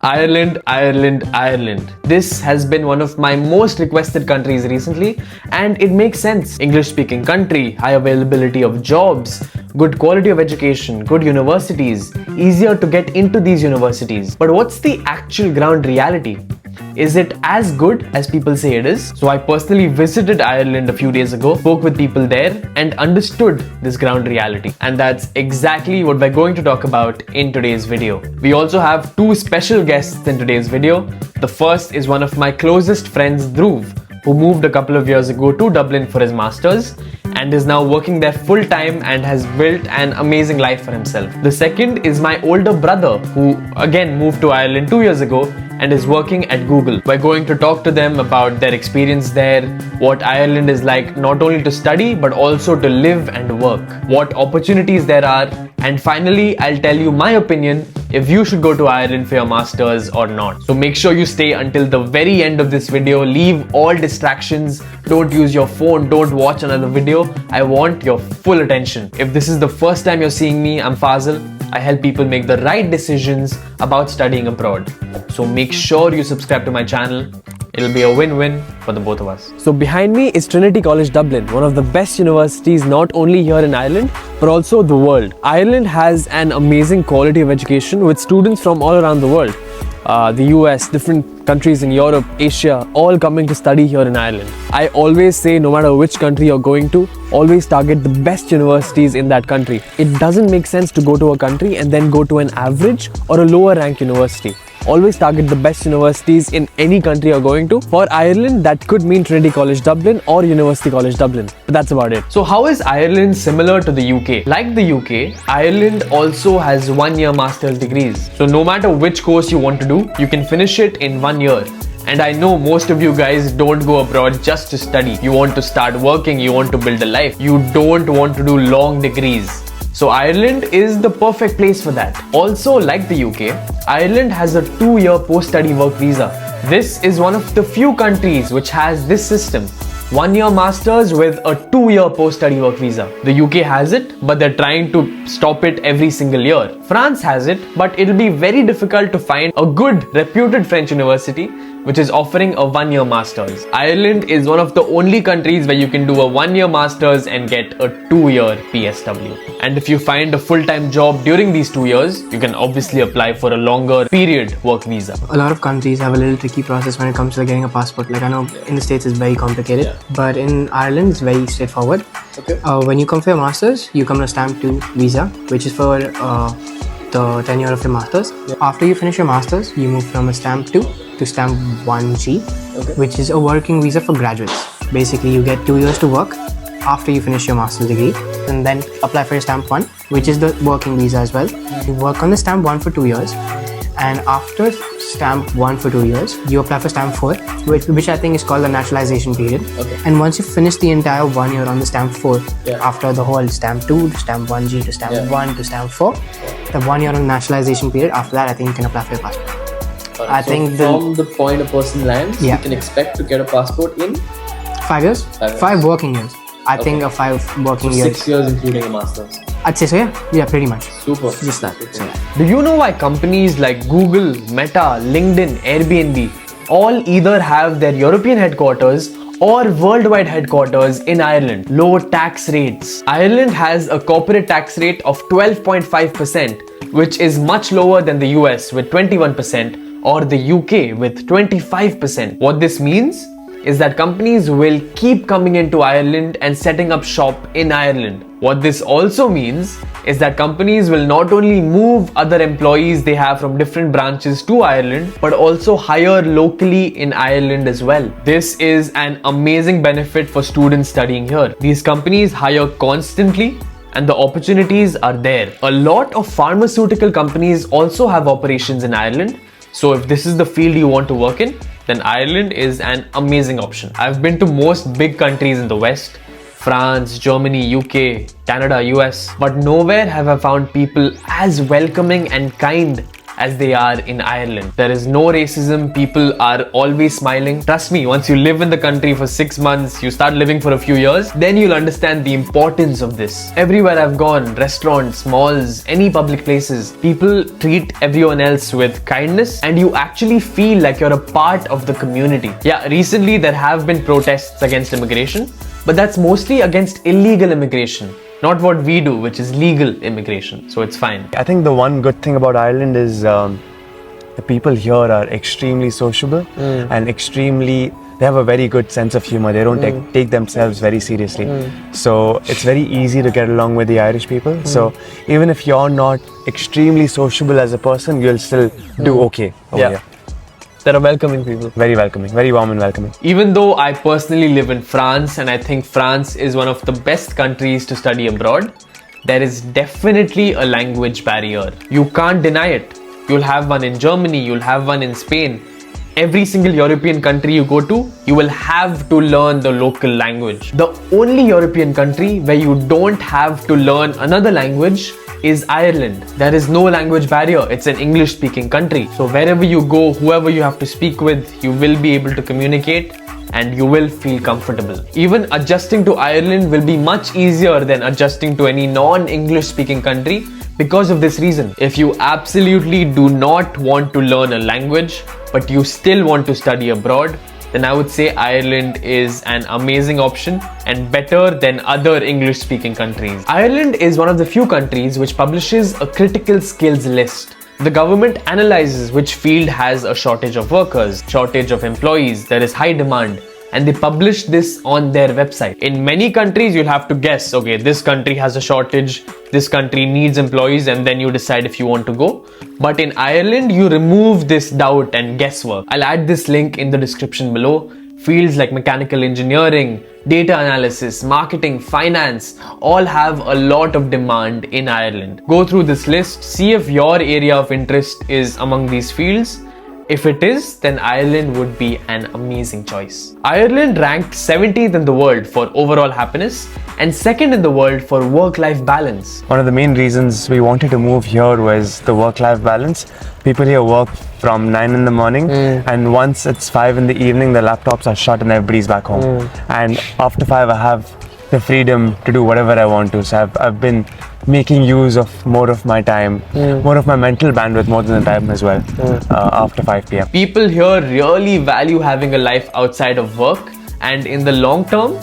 Ireland, Ireland, Ireland. This has been one of my most requested countries recently, and it makes sense. English-speaking country, high availability of jobs, good quality of education, good universities, easier to get into these universities. But what's the actual ground reality? Is it as good as people say it is? So I personally visited Ireland a few days ago, spoke with people there, and understood this ground reality. And that's exactly what we're going to talk about in today's video. We also have two special guests in today's video. The first is one of my closest friends, Dhruv, who moved a couple of years ago to Dublin for his masters and is now working there full time and has built an amazing life for himself. The second is my older brother, who again moved to Ireland 2 years ago and is working at Google. We're going to talk to them about their experience there, what Ireland is like not only to study but also to live and work, what opportunities there are, and finally I'll tell you my opinion if you should go to Ireland for your masters or not. So make sure you stay until the very end of this video. Leave all distractions, don't use your phone, don't watch another video. I want your full attention. If this is the first time you're seeing me, I'm Fazil. I help people make the right decisions about studying abroad. So make sure you subscribe to my channel. It'll be a win-win for the both of us. So behind me is Trinity College Dublin, one of the best universities not only here in Ireland, but also the world. Ireland has an amazing quality of education with students from all around the world. The US, different countries in Europe, Asia, all coming to study here in Ireland. I always say no matter which country you're going to, always target the best universities in that country. It doesn't make sense to go to a country and then go to an average or a lower rank university. Always target the best universities in any country you're going to. For Ireland, that could mean Trinity College Dublin or University College Dublin. But that's about it. So how is Ireland similar to the UK? Like the UK, Ireland also has 1-year master's degrees. So no matter which course you want to do, you can finish it in 1 year. And I know most of you guys don't go abroad just to study. You want to start working, you want to build a life. You don't want to do long degrees. So Ireland is the perfect place for that. Also, like the UK, Ireland has a 2-year post-study work visa. This is one of the few countries which has this system. 1-year masters with a 2-year post-study work visa. The UK has it, but they're trying to stop it every single year. France has it, but it'll be very difficult to find a good, reputed French university which is offering a 1-year masters. Ireland is one of the only countries where you can do a 1-year masters and get a 2-year PSW. And if you find a full-time job during these 2 years, you can obviously apply for a longer period work visa. A lot of countries have a little tricky process when it comes to getting a passport. Like I know in the States it's very complicated, but in Ireland it's very straightforward. Okay. When you come for your masters, you come on a stamp 2 visa, which is for the tenure of your masters. Yeah. After you finish your masters, you move from a stamp 2 to stamp 1G, which is a working visa for graduates. Basically, you get 2 years to work after you finish your master's degree, and then apply for your stamp 1, which is the working visa as well. You work on the stamp 1 for 2 years, and after stamp 1 for 2 years, you apply for stamp 4, which I think is called the naturalization period. Okay. And once you finish the entire 1 year on the stamp 4, after the whole stamp 2 to stamp 1G to stamp 1 to stamp 4, the 1 year on naturalization period, after that I think you can apply for your passport. I think from the point a person lands, you can expect to get a passport in 5 years? 5 working years. I think a 5 working years. 6 years including a master's. I'd say so, yeah, pretty much. Super. Just that. So, yeah. Do you know why companies like Google, Meta, LinkedIn, Airbnb all either have their European headquarters or worldwide headquarters in Ireland? Low tax rates. Ireland has a corporate tax rate of 12.5%, which is much lower than the US with 21%. Or the UK with 25%. What this means is that companies will keep coming into Ireland and setting up shop in Ireland. What this also means is that companies will not only move other employees they have from different branches to Ireland, but also hire locally in Ireland as well. This is an amazing benefit for students studying here. These companies hire constantly, and the opportunities are there. A lot of pharmaceutical companies also have operations in Ireland. So if this is the field you want to work in, then Ireland is an amazing option. I've been to most big countries in the West, France, Germany, UK, Canada, US, but nowhere have I found people as welcoming and kind as they are in Ireland. There is no racism, people are always smiling. Trust me, once you live in the country for 6 months, you start living for a few years, then you'll understand the importance of this. Everywhere I've gone, restaurants, malls, any public places, people treat everyone else with kindness and you actually feel like you're a part of the community. Yeah, recently there have been protests against immigration, but that's mostly against illegal immigration, not what we do, which is legal immigration. So it's fine. I think the one good thing about Ireland is the people here are extremely sociable and they have a very good sense of humor. They don't take themselves very seriously. So it's very easy to get along with the Irish people. So even if you're not extremely sociable as a person, you'll still do okay over here. They're welcoming people. Very welcoming, very warm and welcoming. Even though I personally live in France and I think France is one of the best countries to study abroad, there is definitely a language barrier. You can't deny it. You'll have one in Germany, you'll have one in Spain. Every single European country you go to, you will have to learn the local language. The only European country where you don't have to learn another language is Ireland. There is no language barrier. It's an English speaking country. So wherever you go, whoever you have to speak with, you will be able to communicate and you will feel comfortable. Even adjusting to Ireland will be much easier than adjusting to any non-English speaking country because of this reason. If you absolutely do not want to learn a language, but you still want to study abroad, then I would say Ireland is an amazing option and better than other English speaking countries. Ireland is one of the few countries which publishes a critical skills list. The government analyzes which field has a shortage of workers, shortage of employees, there is high demand, and they publish this on their website. In many countries, you'll have to guess, okay, this country has a shortage, this country needs employees, and then you decide if you want to go. But in Ireland, you remove this doubt and guesswork. I'll add this link in the description below. Fields like mechanical engineering, data analysis, marketing, finance, all have a lot of demand in Ireland. Go through this list, see if your area of interest is among these fields. If it is, then Ireland would be an amazing choice. Ireland ranked 17th in the world for overall happiness and 2nd in the world for work-life balance. One of the main reasons we wanted to move here was the work-life balance. People here work from 9 in the morning and once it's 5 in the evening, the laptops are shut and everybody's back home. And after 5, I have the freedom to do whatever I want to. So I've been making use of more of my time, more of my mental bandwidth, more than the time as well, after 5 p.m. People here really value having a life outside of work, and in the long term,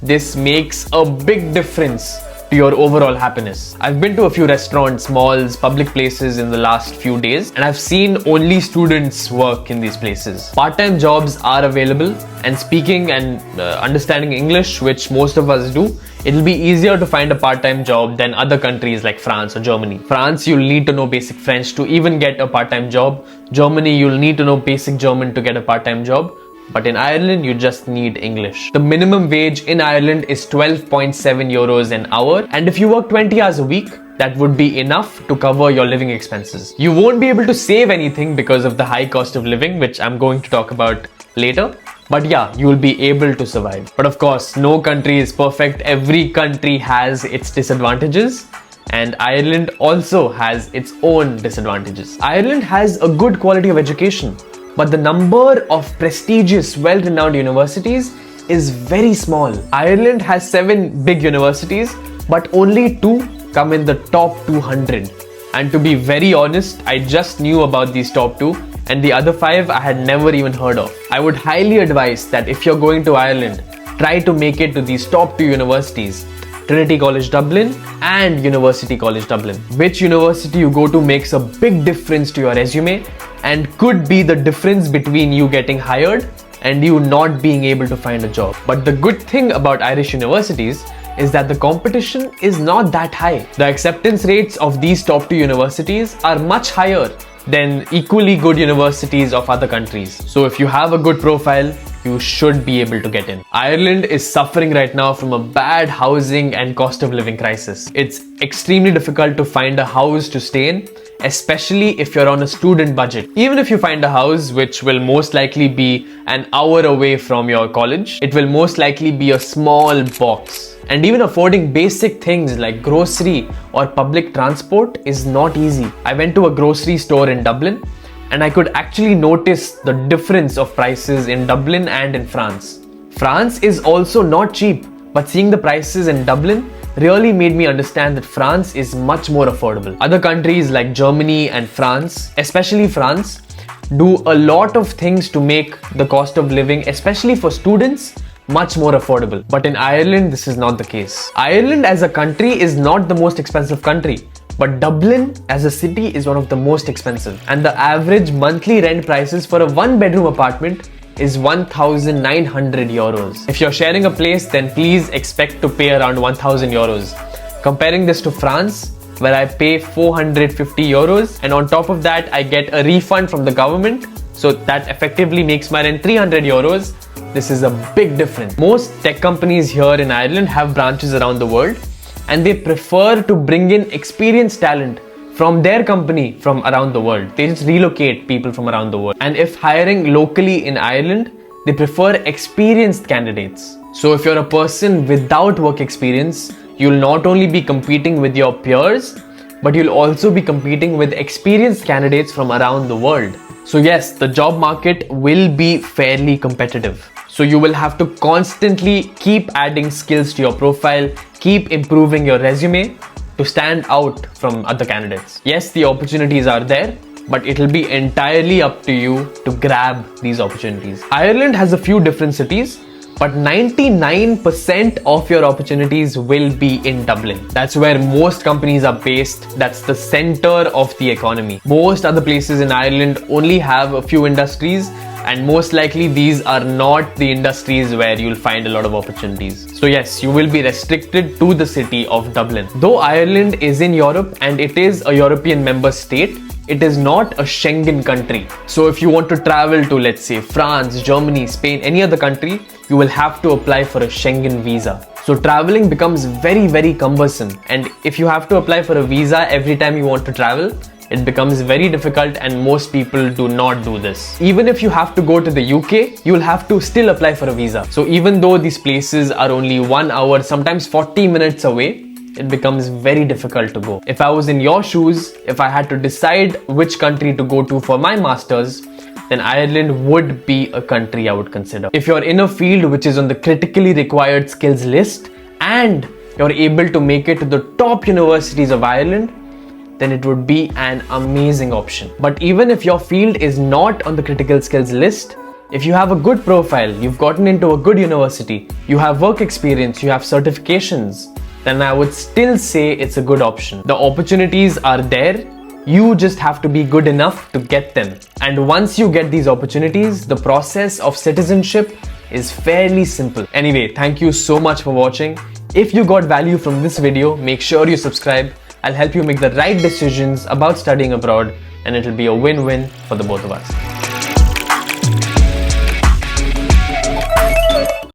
this makes a big difference to your overall happiness. I've been to a few restaurants, malls, public places in the last few days, and I've seen only students work in these places. Part-time jobs are available, and speaking and understanding English, which most of us do, it'll be easier to find a part-time job than other countries like France or Germany. France, you'll need to know basic French to even get a part-time job. Germany, you'll need to know basic German to get a part-time job. But in Ireland, you just need English. The minimum wage in Ireland is 12.7 euros an hour. And if you work 20 hours a week, that would be enough to cover your living expenses. You won't be able to save anything because of the high cost of living, which I'm going to talk about later. But yeah, you will be able to survive. But of course, no country is perfect. Every country has its disadvantages. And Ireland also has its own disadvantages. Ireland has a good quality of education, but the number of prestigious, well-renowned universities is very small. Ireland has 7 big universities, but only 2 come in the top 200. And to be very honest, I just knew about these top 2, and the other 5 I had never even heard of. I would highly advise that if you're going to Ireland, try to make it to these top 2 universities. Trinity College Dublin and University College Dublin. Which university you go to makes a big difference to your resume and could be the difference between you getting hired and you not being able to find a job. But the good thing about Irish universities is that the competition is not that high. The acceptance rates of these top 2 universities are much higher than equally good universities of other countries. So if you have a good profile, you should be able to get in. Ireland is suffering right now from a bad housing and cost of living crisis. It's extremely difficult to find a house to stay in. especially if you're on a student budget. Even if you find a house which will most likely be an hour away from your college, it will most likely be a small box. And even affording basic things like grocery or public transport is not easy. I went to a grocery store in Dublin and I could actually notice the difference of prices in Dublin and in France. France is also not cheap, but seeing the prices in Dublin really made me understand that France is much more affordable. Other countries like Germany and France, especially France, do a lot of things to make the cost of living, especially for students, much more affordable. But in Ireland, this is not the case. Ireland as a country is not the most expensive country, but Dublin as a city is one of the most expensive. And the average monthly rent prices for a one-bedroom apartment is 1,900 euros. If you're sharing a place, then please expect to pay around 1,000 euros. Comparing this to France, where I pay 450 euros, and on top of that, I get a refund from the government, so that effectively makes my rent 300 euros. This is a big difference. Most tech companies here in Ireland have branches around the world, and they prefer to bring in experienced talent from their company from around the world. They just relocate people from around the world. And if hiring locally in Ireland, they prefer experienced candidates. So if you're a person without work experience, you'll not only be competing with your peers, but you'll also be competing with experienced candidates from around the world. So yes, the job market will be fairly competitive. So you will have to constantly keep adding skills to your profile, keep improving your resume to stand out from other candidates. Yes, the opportunities are there, but it'll be entirely up to you to grab these opportunities. Ireland has a few different cities, but 99% of your opportunities will be in Dublin. That's where most companies are based. That's the center of the economy. Most other places in Ireland only have a few industries, and most likely these are not the industries where you'll find a lot of opportunities. So yes, you will be restricted to the city of Dublin. Though Ireland is in Europe and it is a European member state, it is not a Schengen country. So if you want to travel to, let's say, France, Germany, Spain, any other country, you will have to apply for a Schengen visa. So traveling becomes very, very cumbersome. And if you have to apply for a visa every time you want to travel, it becomes very difficult, and most people do not do this. Even if you have to go to the UK, you will have to still apply for a visa. So even though these places are only 1 hour, sometimes 40 minutes away, it becomes very difficult to go. If I was in your shoes, if I had to decide which country to go to for my masters, then Ireland would be a country I would consider. If you're in a field which is on the critically required skills list and you're able to make it to the top universities of Ireland, then it would be an amazing option. But even if your field is not on the critical skills list, if you have a good profile, you've gotten into a good university, you have work experience, you have certifications, then I would still say it's a good option. The opportunities are there. You just have to be good enough to get them. And once you get these opportunities, the process of citizenship is fairly simple. Anyway, thank you so much for watching. If you got value from this video, make sure you subscribe. I'll help you make the right decisions about studying abroad, and it'll be a win-win for the both of us.